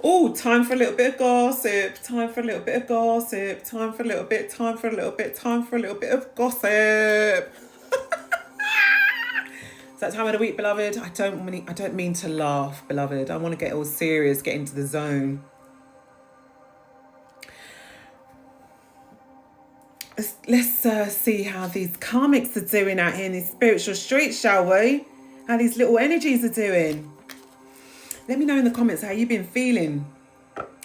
Oh, time for a little bit of gossip. Time for a little bit of gossip. Time for a little bit. Time for a little bit. Time for a little bit of gossip. It's that time of the week, beloved. I don't mean to laugh, beloved. I want to get all serious, get into the zone. Let's see how these karmics are doing out here in these spiritual streets, shall we? How these little energies are doing. Let me know in the comments how you've been feeling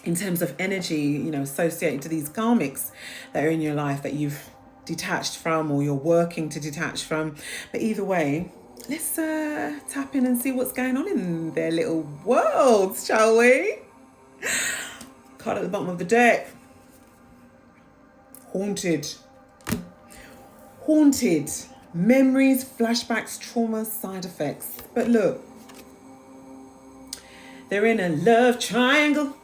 in terms of energy, associated to these karmics that are in your life that you've detached from or you're working to detach from. But either way, let's tap in and see what's going on in their little worlds, shall we? Card at the bottom of the deck. Haunted. Haunted. Memories, flashbacks, trauma, side effects. But look, they're in a love triangle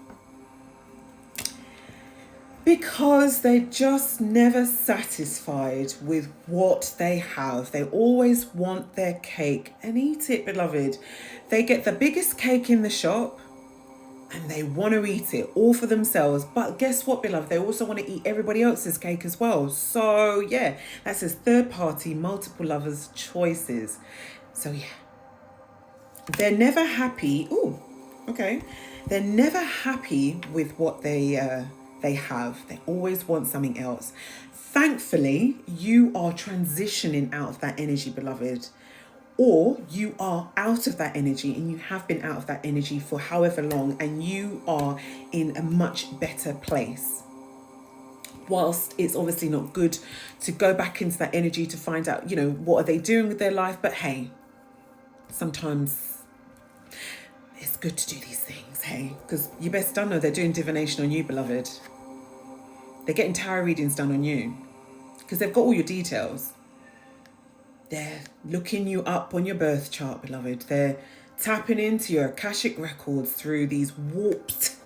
because they're just never satisfied with what they have. They always want their cake and eat it, beloved. They get the biggest cake in the shop and they want to eat it all for themselves. But guess what, beloved? They also want to eat everybody else's cake as well. So yeah, that says third party, multiple lovers, choices. So yeah, they're never happy. Ooh, okay. They're never happy with what they have. They always want something else. Thankfully, you are transitioning out of that energy, beloved. Or you are out of that energy and you have been out of that energy for however long and you are in a much better place. Whilst it's obviously not good to go back into that energy to find out, what are they doing with their life? But hey, sometimes it's good to do these things, hey? Because you best don't know they're doing divination on you, beloved. They're getting tarot readings done on you because they've got all your details. They're looking you up on your birth chart, beloved. They're tapping into your Akashic records through these warped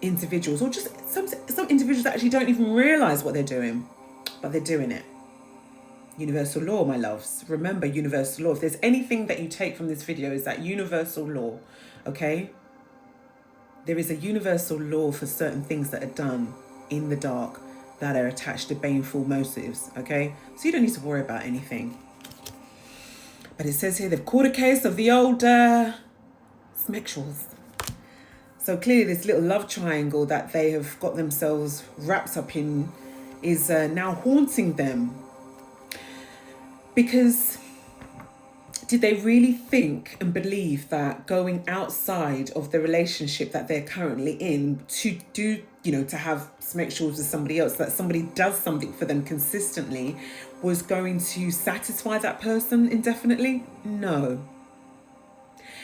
individuals, or just some individuals that actually don't even realize what they're doing, but they're doing it. Universal law, my loves. Remember universal law. If there's anything that you take from this video, is that universal law, okay? There is a universal law for certain things that are done in the dark that are attached to baneful motives, okay? So you don't need to worry about anything. But it says here they've caught a case of the old smexuals. So clearly this little love triangle that they have got themselves wrapped up in is now haunting them. Because did they really think and believe that going outside of the relationship that they're currently in to do, to have smexuals with somebody else, that somebody does something for them consistently, was going to satisfy that person indefinitely? No.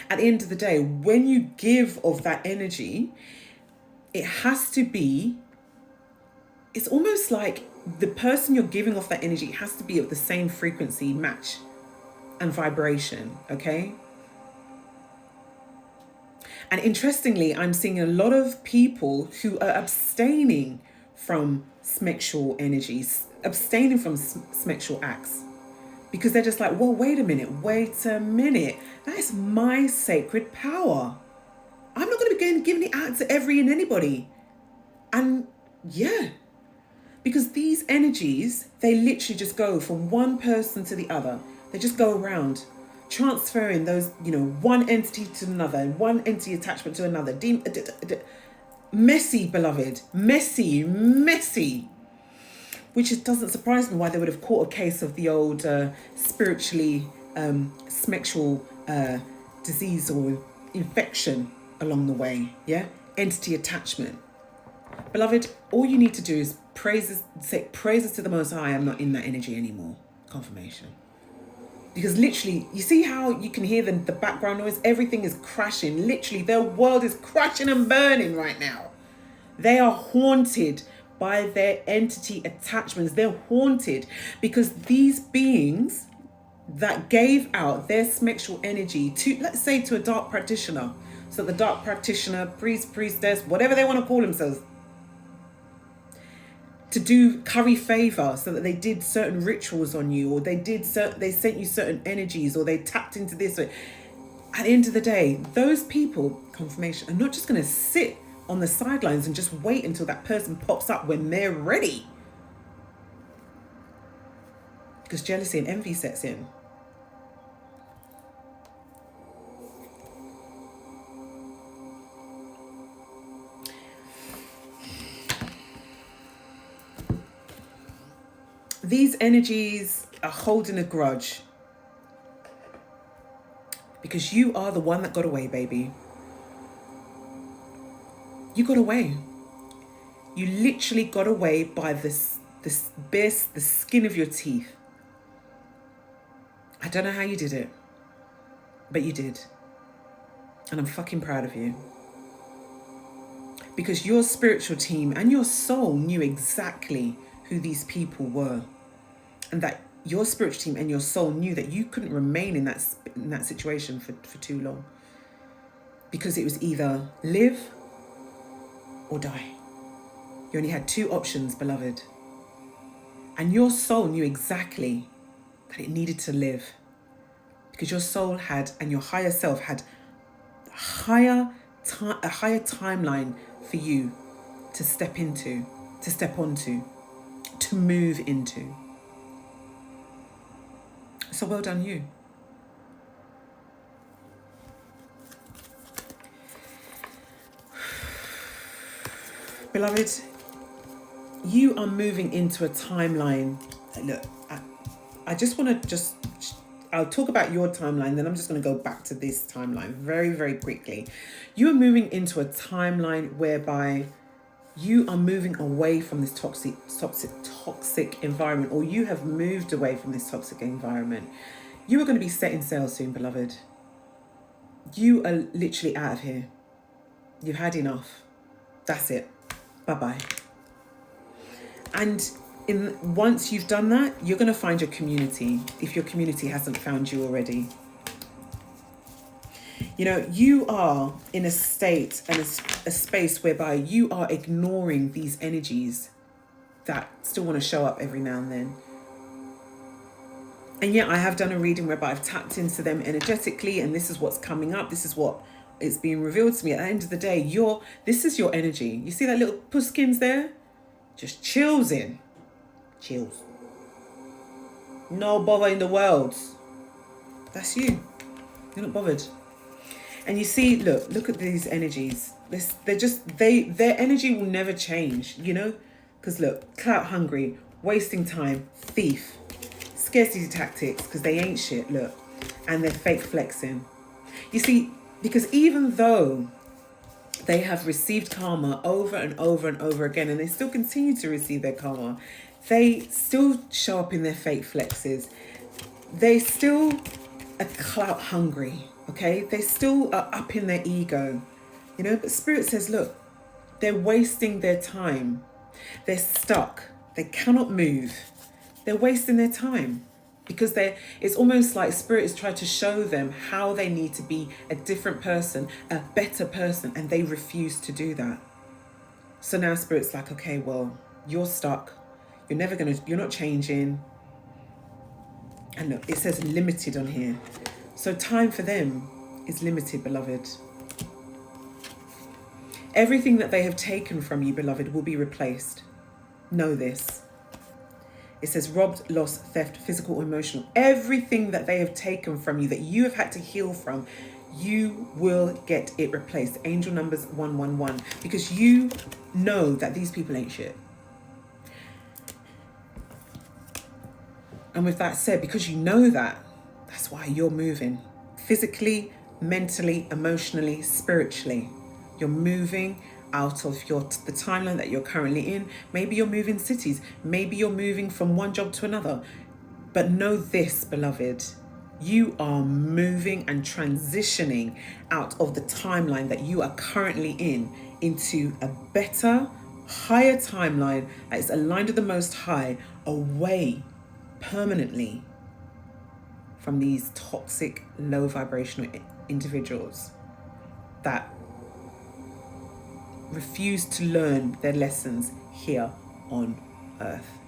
At the end of the day, when you give of that energy, it has to be, it's almost like the person you're giving off that energy has to be of the same frequency, match and vibration, okay? And interestingly, I'm seeing a lot of people who are abstaining from smexual energies, abstaining from smexual acts, because they're just like, well, wait a minute. That is my sacred power. I'm not going to be giving it out to every and anybody. And yeah, because these energies, they literally just go from one person to the other. They just go around, transferring those, one entity to another, one entity attachment to another. Messy, beloved. Messy. Which doesn't surprise me why they would have caught a case of the old spiritually smexual disease or infection along the way, yeah? Entity attachment. Beloved, all you need to do is say praises to the Most High. I'm not in that energy anymore. Confirmation. Because literally, you see how you can hear the background noise? Everything is crashing. Literally, their world is crashing and burning right now. They are haunted by their entity attachments. They're haunted because these beings that gave out their smexual energy to, let's say, to a dark practitioner. So the dark practitioner, priest, priestess, whatever they want to call themselves, to do curry favor, so that they did certain rituals on you, or they sent you certain energies, or they tapped into this. At the end of the day, those people, confirmation, are not just going to sit on the sidelines and just wait until that person pops up when they're ready. Because jealousy and envy sets in. These energies are holding a grudge because you are the one that got away, baby. You got away. You literally got away by the skin of your teeth. I don't know how you did it, but you did. And I'm fucking proud of you. Because your spiritual team and your soul knew exactly who these people were. And that your spiritual team and your soul knew that you couldn't remain in that situation for too long. Because it was either live or die. You only had two options, beloved. And your soul knew exactly that it needed to live. Because your soul had, and your higher self had a higher timeline for you to step into, to step onto, to move into. So well done, you. Beloved, you are moving into a timeline. Look, I just want to I'll talk about your timeline, then I'm just going to go back to this timeline very, very quickly. You are moving into a timeline whereby you are moving away from this toxic environment, or you have moved away from this toxic environment. You are going to be setting sail soon, beloved. You are literally out of here. You've had enough. That's it. Bye-bye. And once you've done that, you're going to find your community, if your community hasn't found you already. You know, you are in a state and a space whereby you are ignoring these energies that still want to show up every now and then. And yet I have done a reading whereby I've tapped into them energetically, and this is what's coming up. This is what is being revealed to me. At the end of the day, this is your energy. You see that little puskins there? Just chills in. Chills. No bother in the world. That's you. You're not bothered. And you see, look at these energies. Their energy will never change, you know? Because look, clout hungry, wasting time, thief, scarcity tactics, because they ain't shit, look. And they're fake flexing. You see, because even though they have received karma over and over and over again, and they still continue to receive their karma, they still show up in their fake flexes. They still are clout hungry, okay? They still are up in their ego, you know? But Spirit says, look, they're wasting their time. They're stuck. They cannot move. They're wasting their time because it's almost like Spirit is trying to show them how they need to be a different person, a better person, and they refuse to do that. So now Spirit's like, okay, well, you're stuck. You're not changing. And look, it says limited on here. So time for them is limited, beloved. Everything that they have taken from you, beloved, will be replaced. Know this. It says robbed, lost, theft, physical or emotional. Everything that they have taken from you, that you have had to heal from, you will get it replaced. Angel numbers 111. Because you know that these people ain't shit. And with that said, because you know that, that's why you're moving. Physically, mentally, emotionally, spiritually. You're moving out of the timeline that you're currently in. Maybe you're moving cities. Maybe you're moving from one job to another. But know this, beloved. You are moving and transitioning out of the timeline that you are currently in into a better, higher timeline that is aligned with the Most High, away permanently from these toxic, low vibrational individuals that refuse to learn their lessons here on earth.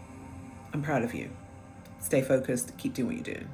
I'm proud of you. Stay focused. Keep doing what you're doing.